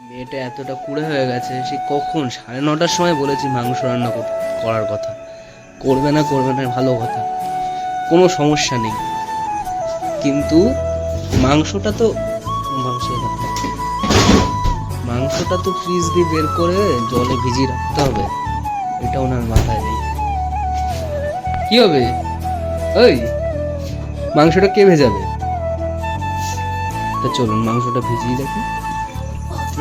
মেয়েটা এতটা কুড়ে হয়ে গেছে, সে কখন 9:30টার সময় বলেছি মাংস রান্না করার কথা। করবে না ভালো কথা, কোনো সমস্যা নেই, কিন্তু মাংসটা তো মাংসটা তো ফ্রিজ দিয়ে বের করে জলে ভিজিয়ে রাখতে হবে, এটা ওনার মাথায় নেই। কি হবে ওই মাংসটা কে ভেজাবে? তা চলুন মাংসটা ভিজিয়ে রাখি,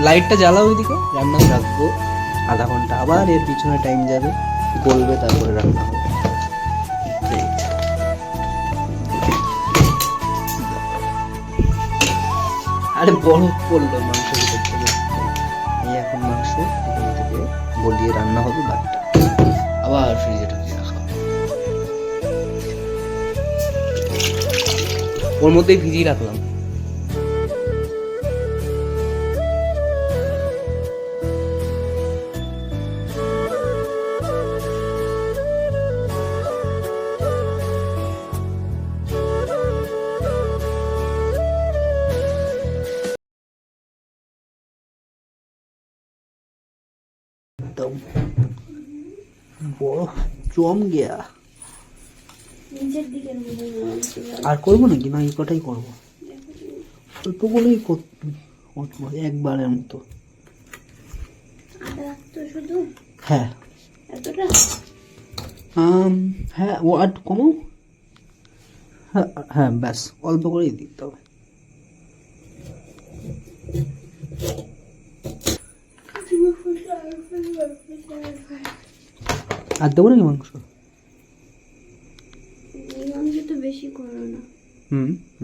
লাইটটা জ্বালাও ওইদিকে, রান্না রাখবো আধা ঘন্টা, আবার এর পিছনে টাইম যাবে, গলবে, তারপরে রান্না হবে। আরে বরফ পড়লো মাংস ভিতর থেকে, এই এখন মাংস এখান থেকে গলিয়ে রান্না হবে, বাকিটা আবার ফ্রিজে ঢুকিয়ে রাখা হবে। ওর মধ্যেই ভিজিয়ে রাখলাম। एकदम বরফ জম গিয়া। আর করবো নাকি? না এই কটাই করবো, অল্পগুলোই করবো একবারের মতো। হ্যাঁ হ্যাঁ, ও আর কমও, হ্যাঁ ব্যাস অল্প করেই দিতে হবে। আর দেবো নাকি মাংস? তো বেশি করো না।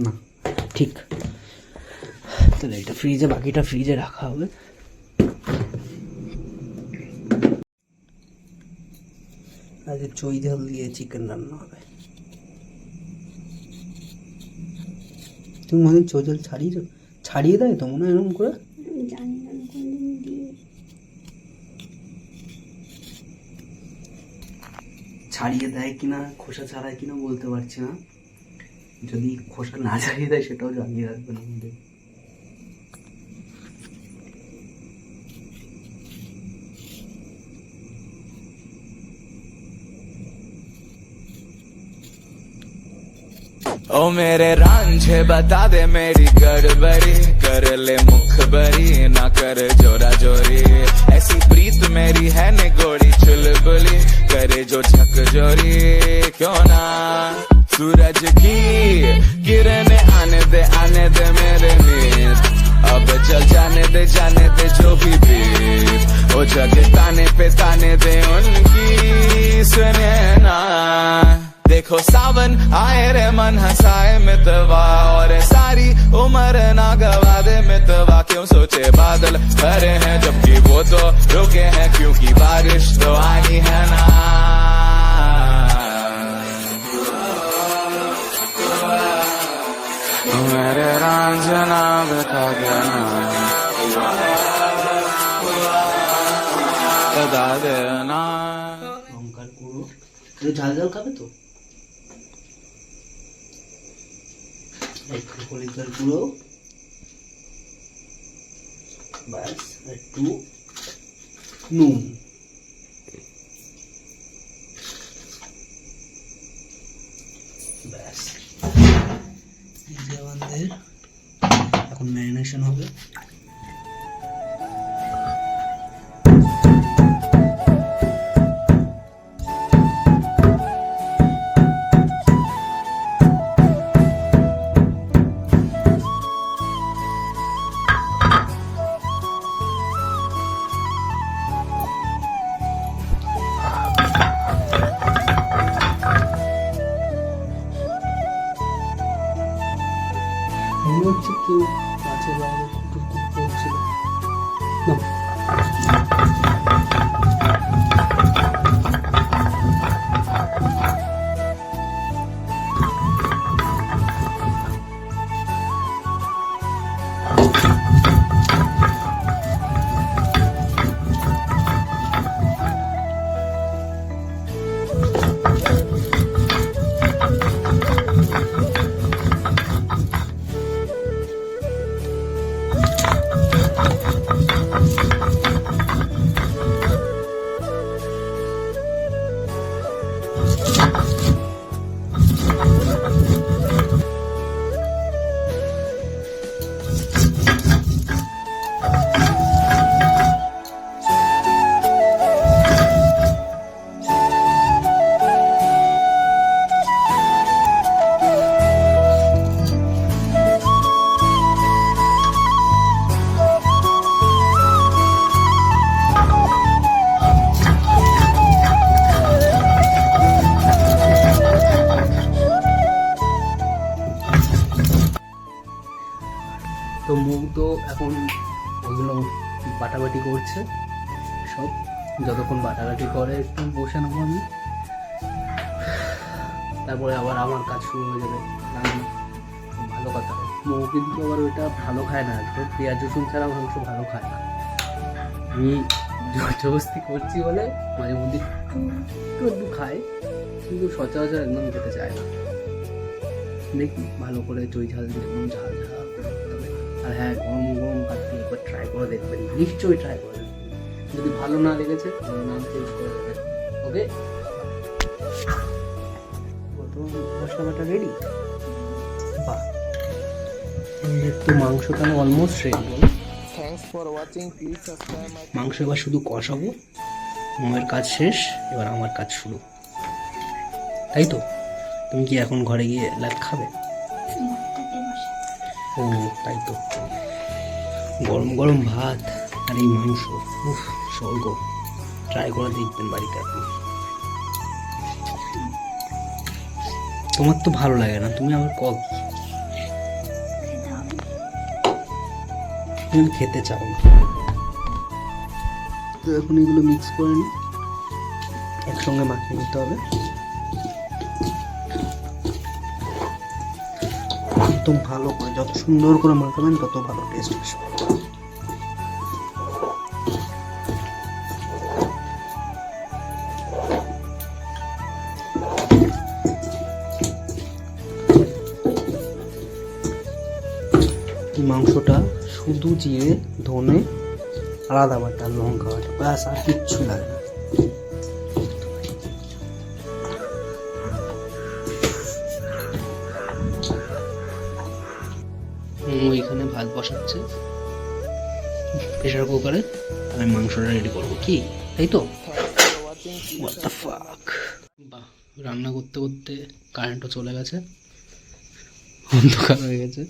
না ঠিক, তাহলে এটা ফ্রিজে, বাকিটা ফ্রিজে রাখা হবে। আজকে চই ঝাল দিয়ে চিকেন রান্না হবে। তুমি মনে হয় চই ঝাল ছাড়িয়ে দেয় তো মনে হয় এরকম করে, জানি না কোনদিন দিয়ে। ছাড়িয়ে দেয় কিনা, খোসা ছাড়ায় কিনা বলতে পারছি না, যদি খোসা না ছাড়িয়ে দেয় সেটাও জানিয়ে রাখবেন আমাদের। ओ मेरे रांझे बता दे मेरी गड़बड़ी, कर ले मुखबरी ना कर जोरा जोरी, ऐसी प्रीत मेरी है निगोड़ी चुलबुली, करे जो झक जोरी क्यों ना। सूरज की किरणें आने दे मेरे नींद, अब चल जाने दे जो भी बीत, ओ जग ताने पे ताने दे उनकी सुने ना। देखो सावन आए रे मन हंसाए मितवा, और सारी उम्र ना गवा दे मितवा, क्यों सोचे बादल भरे हैं जबकि वो तो रुके हैं, क्योंकि बारिश तो आई है ना। मेरे रांझना बता देना, बता देना। লঙ্কার গুঁড়ো, একটু ঝাল ঝাল খাবে তো, একটু হলুদের গুঁড়ো, ব্যাস, একটু নুন, ব্যাস। এই যে আমাদের এখন ম্যারিনেশন হবে। মনে হচ্ছে কেউ গাছের বাইরে কুকুর করছিল না। বাটাবাটি করছে সব। যতক্ষণ বাটাবাটি করে একটু বসে নেবো আমি, তারপরে আবার আমার কাজ শুরু হয়ে যাবে রান্না। ভালো কথা, মৌ কিন্তু আবার ওইটা ভালো খায় না, তো পেঁয়াজ রসুন ছাড়া মাংস ভালো খায় না। আমি জবরদস্তি করছি বলে মাঝে মধ্যে একটু একটু খায়, কিন্তু সচরাচর একদম খেতে চায় না। দেখি ভালো করে চই ঝাল দিয়ে একদম ঝাল ঝাল করতে হবে। আর হ্যাঁ, গরম গরম কাটতে একবার ট্রাই করে দেখবেন, নিশ্চয়ই ট্রাই করে দেখবেন। যদি ভালো না লেগেছে তাহলে নাম চেঞ্জ করে দেবেন। ওকে, মশলা বাটা রেডি। বাহ, একটু মাংস কেন অলমোস্ট রেডি। বলো, Thanks for watching. Please subscribe my মাংস এবার শুধু কষাবো, মায়ের কাজ শেষ, এবার আমার কাজ শুরু, তাই তো? তুমি কি এখন ঘরে গিয়ে লাইভ খাবে? ভাতটাতে বসে ও তাই তো, গরম গরম ভাত আর এই মাংস, উফ স্বর্গ। ট্রাই করে দেখবেন বাড়িতে আপনি। তোমার তো ভালো লাগে না, তুমি আবার খেতে হবে। তুমি খেতে চাও না। তো এখন এগুলো মিক্স করে নিই, একসঙ্গে মাখিয়ে নিতে হবে একদম ভালো করে। যত সুন্দর করে মাখাবেন তত ভালো টেস্ট আসবে। মাংসটা শুধু জিরে ধনে আলাদা বাটা লঙ্কা বাটা, ব্যাস আর কিচ্ছু লাগে না। ওইখানে ভাত বসাচ্ছে প্রেশার কুকারে, আমি মাংসটা রেডি করবো, কি তাই তো? What the fuck? বাহ, রান্না করতে করতে কারেন্টও চলে গেছে, অন্ধকার হয়ে গেছে।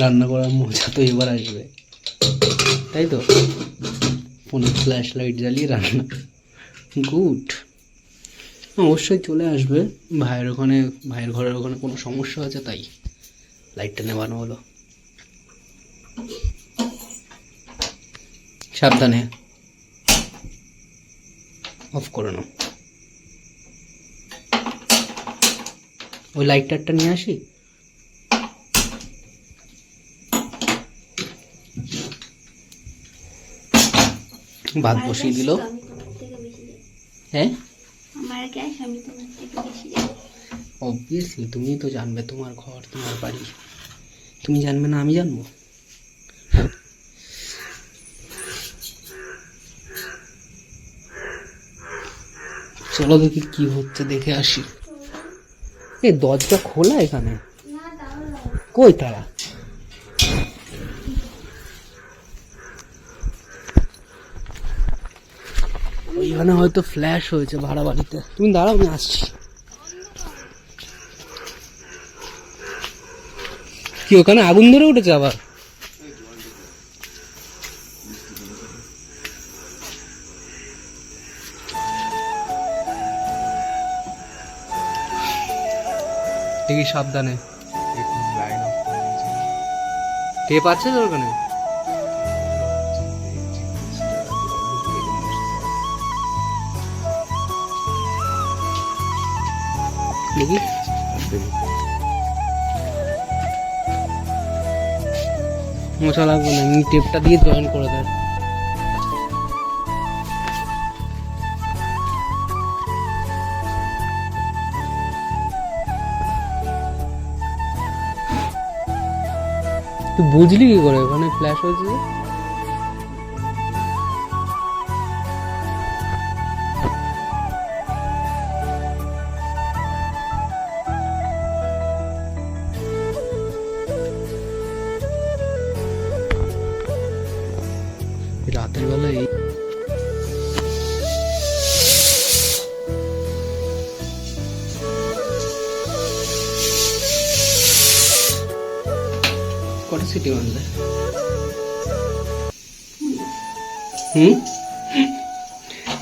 রান্না করার মজা তো এবার আসবে, তাই তো? ফোনে ফ্ল্যাশ লাইট জ্বালিয়ে রান্না, গুড। অবশ্যই চলে আসবে। ভাইয়ের ঘরের ওখানে কোনো সমস্যা আছে, তাই লাইটটা নেবানো হলো। সাবধানে অফ করে নাও। ওই লাইটারটা নিয়ে আসি। ভাত বসিয়ে দিল। আমি তোমার থেকে বেশি যাই। হ্যাঁ, আমার গ্যাস আমি তোমার থেকে বেশি যাই। অবভিয়াসলি তুমি তো জানবে, তোমার ঘর তোমার বাড়ি, তুমি জানবে না আমি জানবো? চলো দেখি কি হচ্ছে, দেখে আসি। এই দরজা খোলা এখানে, না তাহলে কই তারা? ওইখানে হয়তো ফ্ল্যাশ হয়েছে ভাড়া বাড়িতে। তুমি দাঁড়াও, আমি আসছি। কি ওখানে আগুন ধরে উঠেছে আবার? দেখি সাবধানে। টেপ আছে তোর ওখানে? দেখি মোছা লাগবে না, এমনি টেপটা দিয়ে জয়েন করে দেয়। তুই বুঝলি কি করে ওখানে ফ্ল্যাশ হয়েছে? রাতের বেলা এই কটা সিটি মারলে?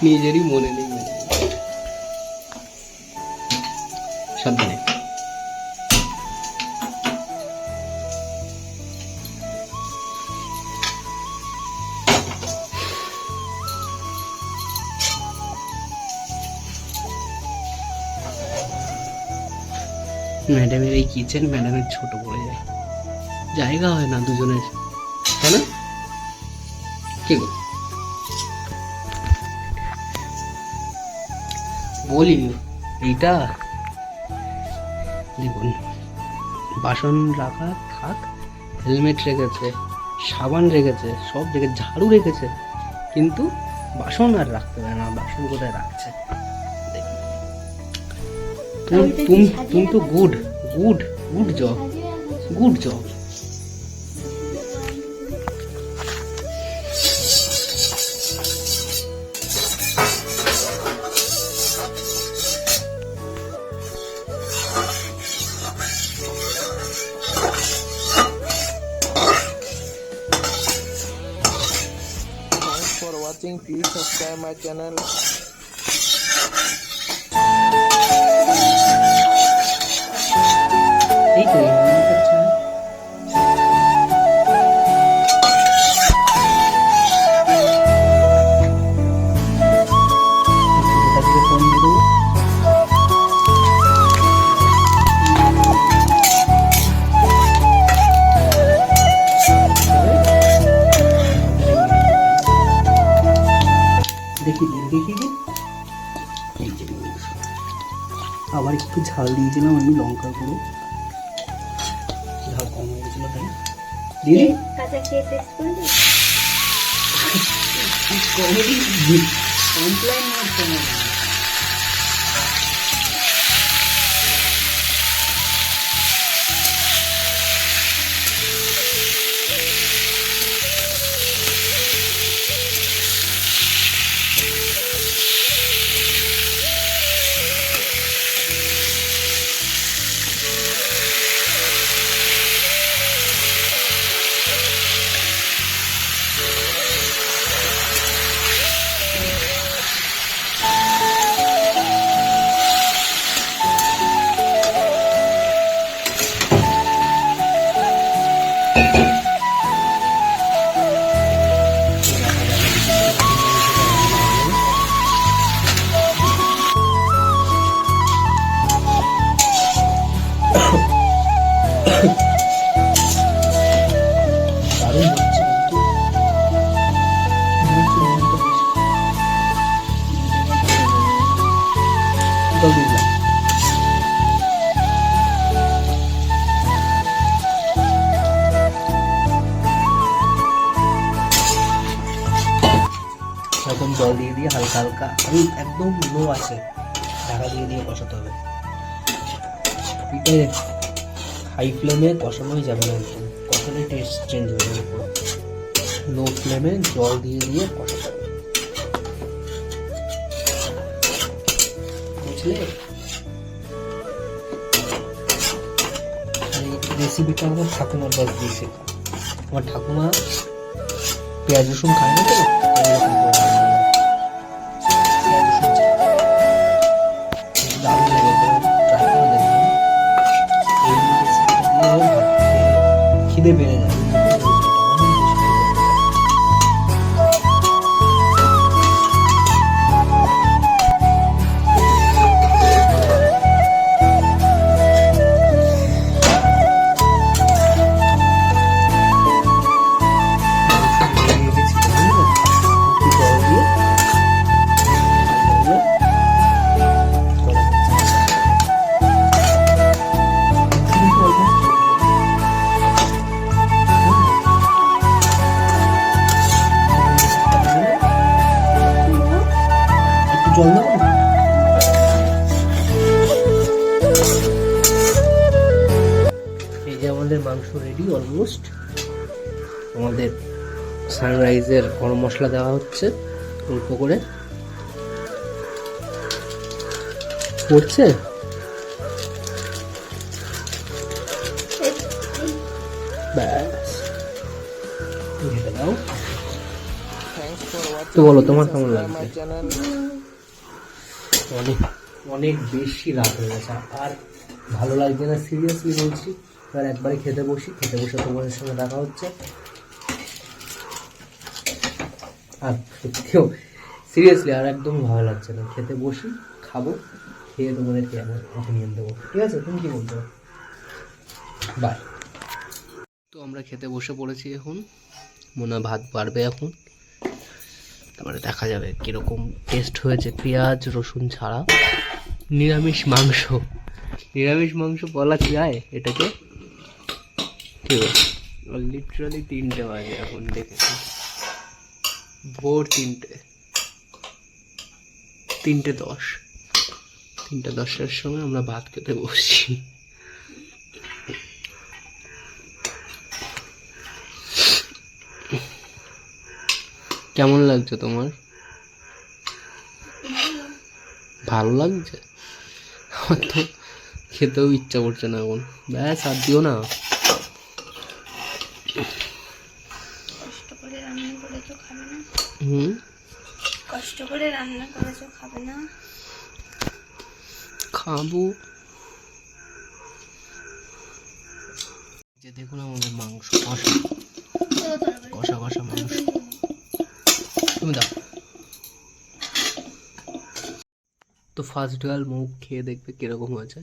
নিজেরই মনে নেই। সাবধানে। ম্যাডামের এই কিচেন ম্যাডামের ছোট পড়ে যায়, জায়গা হয় না দুজনের, তাই না? কি গো বলি, এইটা দেখুন, বাসন রাখা থাক, হেলমেট রেখেছে, সাবান রেখেছে, সব রেখে, ঝাড়ু রেখেছে, কিন্তু বাসন আর রাখতে পারে না। বাসন কোথায় রাখছে দেখুন। তুমি তো good good good job, good job. Thanks for watching. Please subscribe my channel. এই তো এই মনটা চায়। কোথা থেকে ফোন দিয়ে দেবো? দেখি দেখি এই যে মাংস। আবার একটু ঝাল দিয়েছিলাম আমি, লঙ্কার গুঁড়ো, ঝাল কম হয়ে গেছিল তাই দিয়ে দিই। কাঁচা খেয়ে টেস্ট করবি? কমেডি কমপ্লেন মারছে না। দারুণ হচ্ছে কিন্তু জল দিলাম। এরকম জল দিয়ে দিয়ে হালকা হালকা, আমি একদম লো আছে, ঢাকা দিয়ে দিয়ে কষাতে হবে। এটা হাই ফ্লেমে কষানোই যাবে না, একদম কষালে টেস্ট চেঞ্জ হয়ে যাবে পুরো। লো ফ্লেমে জল দিয়ে দিয়ে কষাতে হবে, বুঝলে? এই রেসিপিটা আমার ঠাকুমার কাছ দিয়ে শেখা। আমার ঠাকুমা পেঁয়াজ রসুন খায় না, তো এরকম করে রান্না করে। পেঁয়াজ রসুন ছাড়া। কিন্তু দারুণ লাগে, ট্রাই করে দেখবেন। এই রেসিপিটা দিয়ে ভাত খেয়ে খিদে বেড়ে যায়। জল দেবো না? এই যে আমাদের মাংস রেডি অলমোস্ট। আমাদের সানরাইজের গরম মশলা দেওয়া হচ্ছে অল্প করে, পড়ছে। ব্যাস, ঢেকে দাও। Thanks for watching. তো বলো তোমার কেমন Subscribe my লাগছে? channel. অনেক অনেক বেশি রাত হয়ে গেছে, আর ভালো লাগছে না, সিরিয়াসলি বলছি। এবার একবারে খেতে বসি, খেতে বসে তোমাদের সঙ্গে দেখা হচ্ছে। আর সত্যিও সিরিয়াসলি আর একদম ভালো লাগছে না, খেতে বসি, খাবো, খেয়ে তোমাদেরকে আমার অপিনিয়ন দেবো, ঠিক আছে? তুমি কি বলছো? বাই। তো আমরা খেতে বসে পড়েছি এখন, মনে হয় ভাত বাড়বে এখন, তারপরে দেখা যাবে কীরকম টেস্ট হয়েছে পেঁয়াজ রসুন ছাড়া। নিরামিষ মাংস, নিরামিষ মাংস বলা যায় এটাকে? ঠিক আছে, লিটারালি 3টে বাজে এখন, দেখেছি ভোর 3:10, 3:10-এর সময় আমরা ভাত খেতে বসছি। কেমন লাগছে তোমার? ভালো লাগছে? আমার তো খেতেও ইচ্ছা করছে না এখন। ব্যাস আর দিও না। কষ্ট করে রান্না করেছো, খাবে না? হুম, কষ্ট করে রান্না করেছো, খাবে না? খাবো। যে দেখুন আমাদের মাংস কষা, কষা কষা মাংস। তুমি দাও। তো ফার্স্ট গাল মুখ খেয়ে দেখবে কিরকম হয়েছে।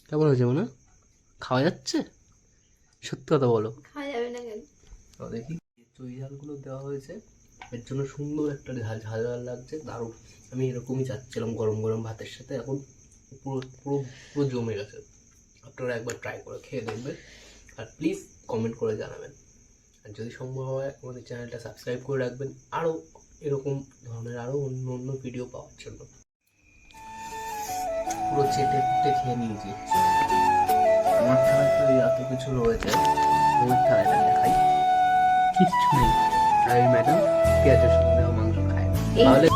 কেমন হয়েছে মানে? খাওয়া যাচ্ছে? সত্যি কথা বলো। খাওয়া যাবে না কেন? দেখি চই ঝালগুলো দেওয়া হয়েছে, এর জন্য সুন্দর একটা ঝাল ঝাল ঝাল লাগছে, দারুণ। আমি এরকমই চাচ্ছিলাম গরম গরম ভাতের সাথে, এখন পুরো পুরো পুরো জমে গেছে। আপনারা একবার ট্রাই করে খেয়ে দেখবেন, আর প্লিজ কমেন্ট করে জানাবেন। আর যদি সম্ভব হয় আমাদের চ্যানেলটা সাবস্ক্রাইব করে রাখবেন, আরও এরকম ধরনের আরও অন্য অন্য ভিডিও পাওয়ার জন্য। পুরো চেটে ফুটে খেয়ে নিয়েছি। আমার থালায় তো এত কিছু রয়েছে, ওর থালাটা দেখাই, কিচ্ছু নেই। আর এই ম্যাডাম পেঁয়াজের সঙ্গে মাংস খায় না, তাহলে